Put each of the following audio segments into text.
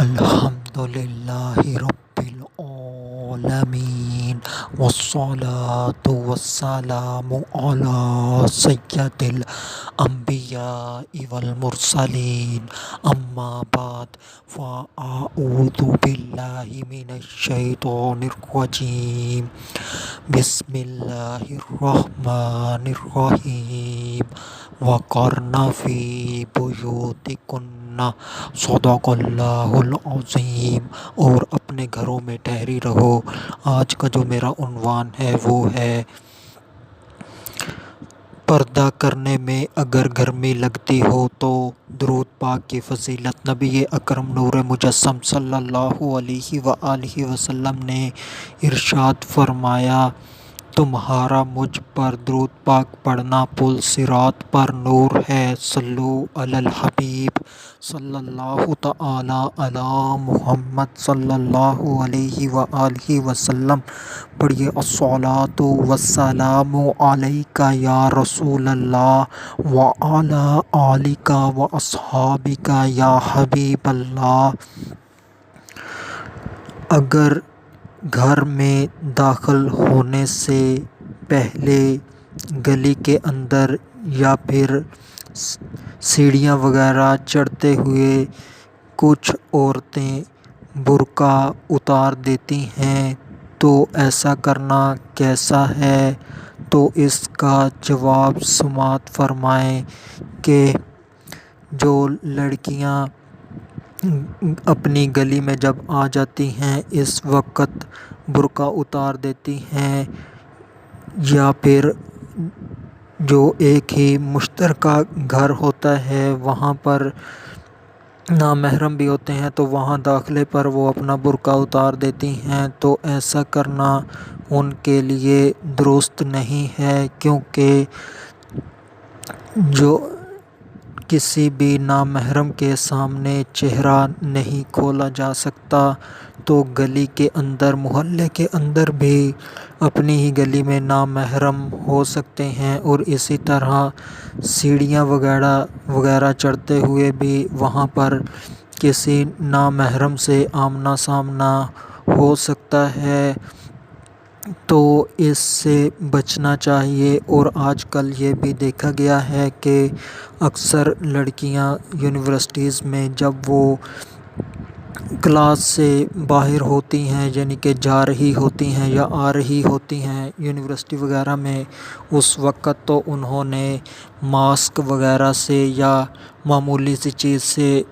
الحمد للہ رب العالمین والصلاة والسلام علی سید الانبیاء والمرسلین اما بعد فاعوذ باللہ من الشیطان الرجیم بسم اللہ الرحمن الرحیم وقرن فی بیوتکن صدق اللہ العظیم، اور اپنے گھروں میں ٹھہری رہو۔ آج کا جو میرا عنوان ہے وہ ہے پردہ کرنے میں اگر گرمی لگتی ہو تو درود پاک کی فضیلت۔ نبی اکرم نور مجسم صلی اللہ علیہ وآلہ وسلم نے ارشاد فرمایا، تمہارا مجھ پر درود پاک پڑھنا پل صراط پر نور ہے۔ صلو علی الحبیب صلی اللہ تعالی علی محمد صلی اللہ علیہ وآلہ وسلم۔ پڑھیے، الصلاۃ والسلام علیک یا رسول اللہ وعلی آلک واصحابک یا حبیب اللہ۔ اگر گھر میں داخل ہونے سے پہلے گلی کے اندر یا پھر سیڑھیاں وغیرہ چڑھتے ہوئے کچھ عورتیں برقع اتار دیتی ہیں تو ایسا کرنا کیسا ہے؟ تو اس کا جواب سماعت فرمائیں کہ جو لڑکیاں اپنی گلی میں جب آ جاتی ہیں اس وقت برقع اتار دیتی ہیں، یا پھر جو ایک ہی مشترکہ گھر ہوتا ہے وہاں پر نامحرم بھی ہوتے ہیں تو وہاں داخلے پر وہ اپنا برقع اتار دیتی ہیں، تو ایسا کرنا ان کے لیے درست نہیں ہے، کیونکہ جو کسی بھی نامحرم کے سامنے چہرہ نہیں کھولا جا سکتا، تو گلی کے اندر محلے کے اندر بھی اپنی ہی گلی میں نامحرم ہو سکتے ہیں، اور اسی طرح سیڑھیاں وغیرہ چڑھتے ہوئے بھی وہاں پر کسی نامحرم سے آمنا سامنا ہو سکتا ہے، تو اس سے بچنا چاہیے۔ اور آج کل یہ بھی دیکھا گیا ہے کہ اکثر لڑکیاں یونیورسٹیز میں جب وہ کلاس سے باہر ہوتی ہیں، یعنی کہ جا رہی ہوتی ہیں یا آ رہی ہوتی ہیں یونیورسٹی وغیرہ میں، اس وقت تو انہوں نے ماسک وغیرہ سے یا معمولی سی چیز سے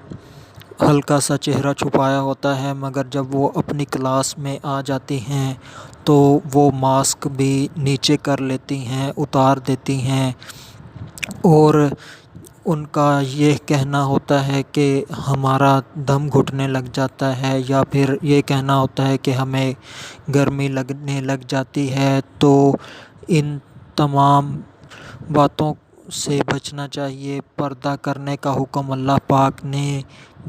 ہلکا سا چہرہ چھپایا ہوتا ہے، مگر جب وہ اپنی کلاس میں آ جاتی ہیں تو وہ ماسک بھی نیچے کر لیتی ہیں، اتار دیتی ہیں، اور ان کا یہ کہنا ہوتا ہے کہ ہمارا دم گھٹنے لگ جاتا ہے، یا پھر یہ کہنا ہوتا ہے کہ ہمیں گرمی لگنے لگ جاتی ہے۔ تو ان تمام باتوں سے بچنا چاہیے۔ پردہ کرنے کا حکم اللہ پاک نے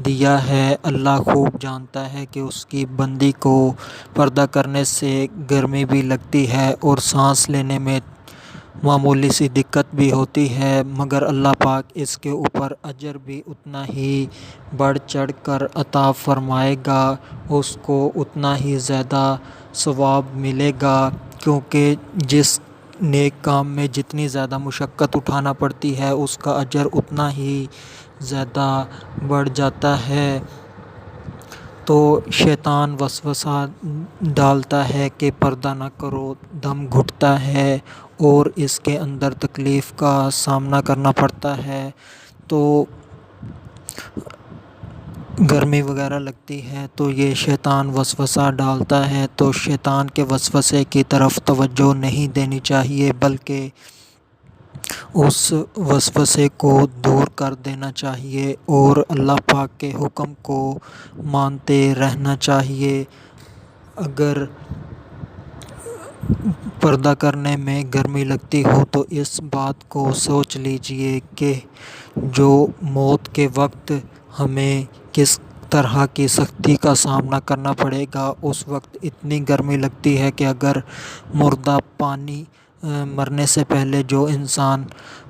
دیا ہے۔ اللہ خوب جانتا ہے کہ اس کی بندی کو پردہ کرنے سے گرمی بھی لگتی ہے اور سانس لینے میں معمولی سی دقت بھی ہوتی ہے، مگر اللہ پاک اس کے اوپر اجر بھی اتنا ہی بڑھ چڑھ کر عطا فرمائے گا، اس کو اتنا ہی زیادہ ثواب ملے گا، کیونکہ جس نیک کام میں جتنی زیادہ مشقت اٹھانا پڑتی ہے اس کا اجر اتنا ہی زیادہ بڑھ جاتا ہے۔ تو شیطان وسوسہ ڈالتا ہے کہ پردہ نہ کرو، دم گھٹتا ہے اور اس کے اندر تکلیف کا سامنا کرنا پڑتا ہے، تو گرمی وغیرہ لگتی ہے تو یہ شیطان وسوسہ ڈالتا ہے، تو شیطان کے وسوسے کی طرف توجہ نہیں دینی چاہیے، بلکہ اس وسوسے کو دور کر دینا چاہیے اور اللہ پاک کے حکم کو مانتے رہنا چاہیے۔ اگر پردہ کرنے میں گرمی لگتی ہو تو اس بات کو سوچ لیجئے کہ جو موت کے وقت ہمیں کس طرح کی سختی کا سامنا کرنا پڑے گا، اس وقت اتنی گرمی لگتی ہے کہ اگر مردہ پانی مرنے سے پہلے جو انسان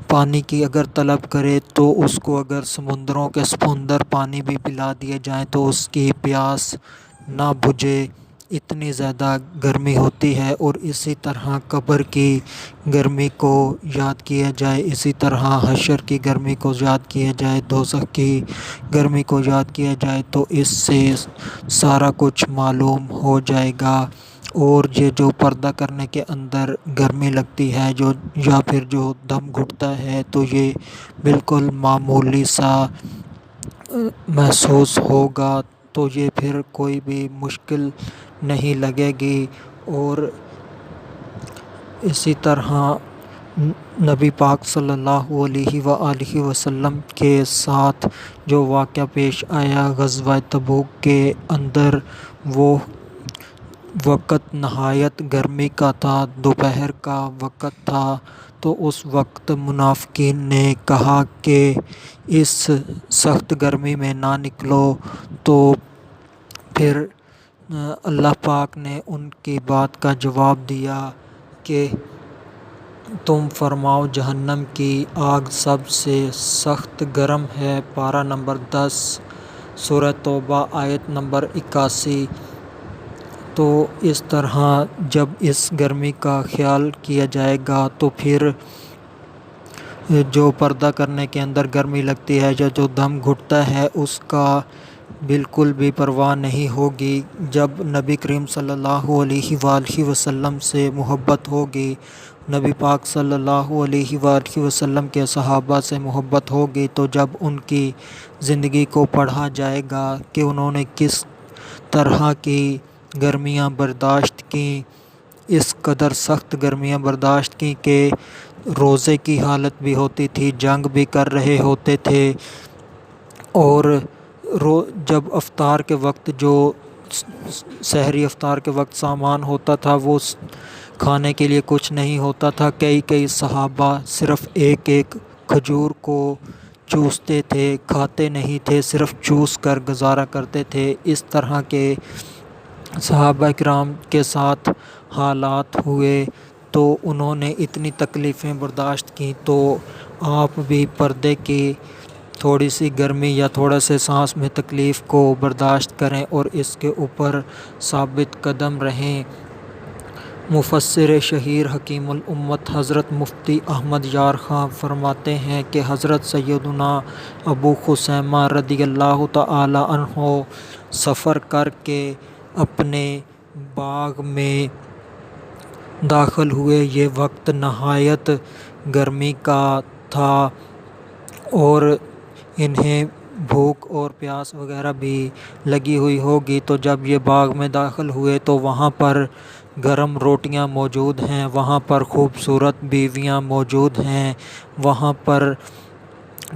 پانی کی اگر طلب کرے تو اس کو اگر سمندروں کے سمندر پانی بھی پلا دیا جائے تو اس کی پیاس نہ بجھے، اتنی زیادہ گرمی ہوتی ہے۔ اور اسی طرح قبر کی گرمی کو یاد کیا جائے، اسی طرح حشر کی گرمی کو یاد کیا جائے، دوزخ کی گرمی کو یاد کیا جائے تو اس سے سارا کچھ معلوم ہو جائے گا۔ اور یہ جو پردہ کرنے کے اندر گرمی لگتی ہے یا پھر جو دم گھٹتا ہے تو یہ بالکل معمولی سا محسوس ہوگا، تو یہ پھر کوئی بھی مشکل نہیں لگے گی۔ اور اسی طرح نبی پاک صلی اللہ علیہ وآلہ وسلم کے ساتھ جو واقعہ پیش آیا غزوہ تبوک کے اندر، وہ وقت نہایت گرمی کا تھا، دوپہر کا وقت تھا، تو اس وقت منافقین نے کہا کہ اس سخت گرمی میں نہ نکلو، تو پھر اللہ پاک نے ان کی بات کا جواب دیا کہ تم فرماؤ جہنم کی آگ سب سے سخت گرم ہے، پارہ نمبر 10 سورہ توبہ آیت نمبر 81۔ تو اس طرح جب اس گرمی کا خیال کیا جائے گا تو پھر جو پردہ کرنے کے اندر گرمی لگتی ہے یا جو دم گھٹتا ہے اس کا بالکل بھی پرواہ نہیں ہوگی۔ جب نبی کریم صلی اللہ علیہ وآلہ وسلم سے محبت ہوگی، نبی پاک صلی اللہ علیہ وآلہ وسلم کے صحابہ سے محبت ہوگی، تو جب ان کی زندگی کو پڑھا جائے گا کہ انہوں نے کس طرح کی گرمیاں برداشت کیں، اس قدر سخت گرمیاں برداشت کیں کہ روزے کی حالت بھی ہوتی تھی، جنگ بھی کر رہے ہوتے تھے، اور جب افطار کے وقت جو سحری افطار کے وقت سامان ہوتا تھا وہ کھانے کے لیے کچھ نہیں ہوتا تھا، کئی صحابہ صرف ایک کھجور کو چوستے تھے، کھاتے نہیں تھے، صرف چوس کر گزارا کرتے تھے۔ اس طرح کے صحابہ کرام کے ساتھ حالات ہوئے تو انہوں نے اتنی تکلیفیں برداشت کیں، تو آپ بھی پردے کی تھوڑی سی گرمی یا تھوڑا سے سانس میں تکلیف کو برداشت کریں اور اس کے اوپر ثابت قدم رہیں۔ مفسر شہیر حکیم الامت حضرت مفتی احمد یار خان فرماتے ہیں کہ حضرت سیدنا ابو خثیمہ رضی اللہ تعالی عنہ سفر کر کے اپنے باغ میں داخل ہوئے، یہ وقت نہایت گرمی کا تھا اور انہیں بھوک اور پیاس وغیرہ بھی لگی ہوئی ہوگی، تو جب یہ باغ میں داخل ہوئے تو وہاں پر گرم روٹیاں موجود ہیں، وہاں پر خوبصورت بیویاں موجود ہیں، وہاں پر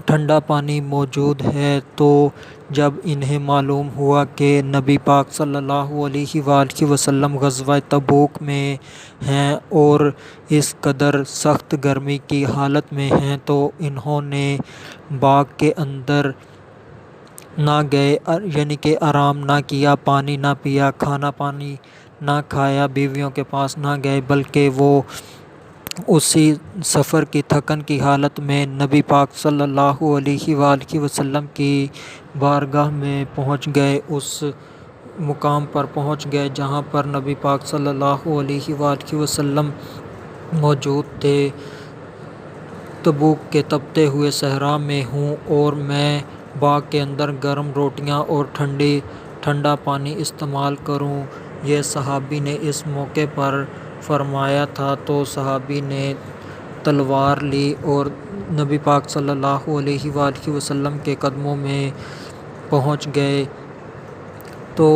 ٹھنڈا پانی موجود ہے، تو جب انہیں معلوم ہوا کہ نبی پاک صلی اللہ علیہ وآلہ وسلم غزوہ تبوک میں ہیں اور اس قدر سخت گرمی کی حالت میں ہیں، تو انہوں نے باغ کے اندر نہ گئے، یعنی کہ آرام نہ کیا، پانی نہ پیا، کھانا پانی نہ کھایا، بیویوں کے پاس نہ گئے، بلکہ وہ اسی سفر کی تھکن کی حالت میں نبی پاک صلی اللہ علیہ وآلہ وسلم کی بارگاہ میں پہنچ گئے، اس مقام پر پہنچ گئے جہاں پر نبی پاک صلی اللہ علیہ وآلہ وسلم موجود تھے۔ تبوک کے تپتے ہوئے صحرا میں ہوں اور میں باغ کے اندر گرم روٹیاں اور ٹھنڈا پانی استعمال کروں، یہ صحابی نے اس موقع پر فرمایا تھا۔ تو صحابی نے تلوار لی اور نبی پاک صلی اللہ علیہ وآلہ وسلم کے قدموں میں پہنچ گئے۔ تو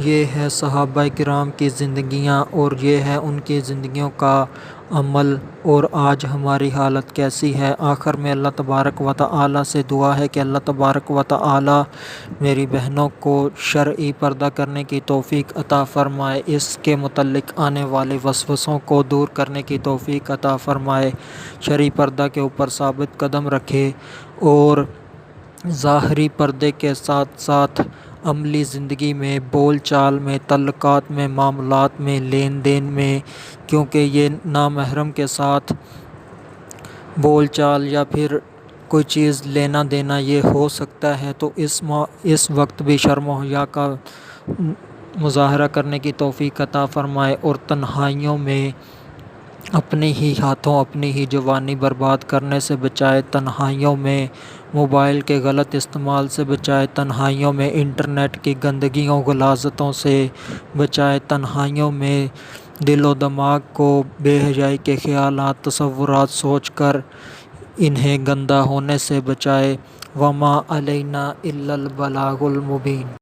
یہ ہے صحابہ کرام کی زندگیاں اور یہ ہے ان کی زندگیوں کا عمل، اور آج ہماری حالت کیسی ہے۔ آخر میں اللہ تبارک و تعالی سے دعا ہے کہ اللہ تبارک و تعالی میری بہنوں کو شرعی پردہ کرنے کی توفیق عطا فرمائے، اس کے متعلق آنے والے وسوسوں کو دور کرنے کی توفیق عطا فرمائے، شرعی پردہ کے اوپر ثابت قدم رکھے اور ظاہری پردے کے ساتھ ساتھ عملی زندگی میں، بول چال میں، تعلقات میں، معاملات میں، لین دین میں، کیونکہ یہ نامحرم کے ساتھ بول چال یا پھر کوئی چیز لینا دینا یہ ہو سکتا ہے، تو اس وقت بھی شرم و حیا کا مظاہرہ کرنے کی توفیق عطا فرمائے، اور تنہائیوں میں اپنے ہی ہاتھوں اپنی ہی جوانی برباد کرنے سے بچائے، تنہائیوں میں موبائل کے غلط استعمال سے بچائے، تنہائیوں میں انٹرنیٹ کی گندگیوں غلاظتوں سے بچائے، تنہائیوں میں دل و دماغ کو بے حیائی کے خیالات تصورات سوچ کر انہیں گندا ہونے سے بچائے۔ وما علینا الا البلاغ المبین۔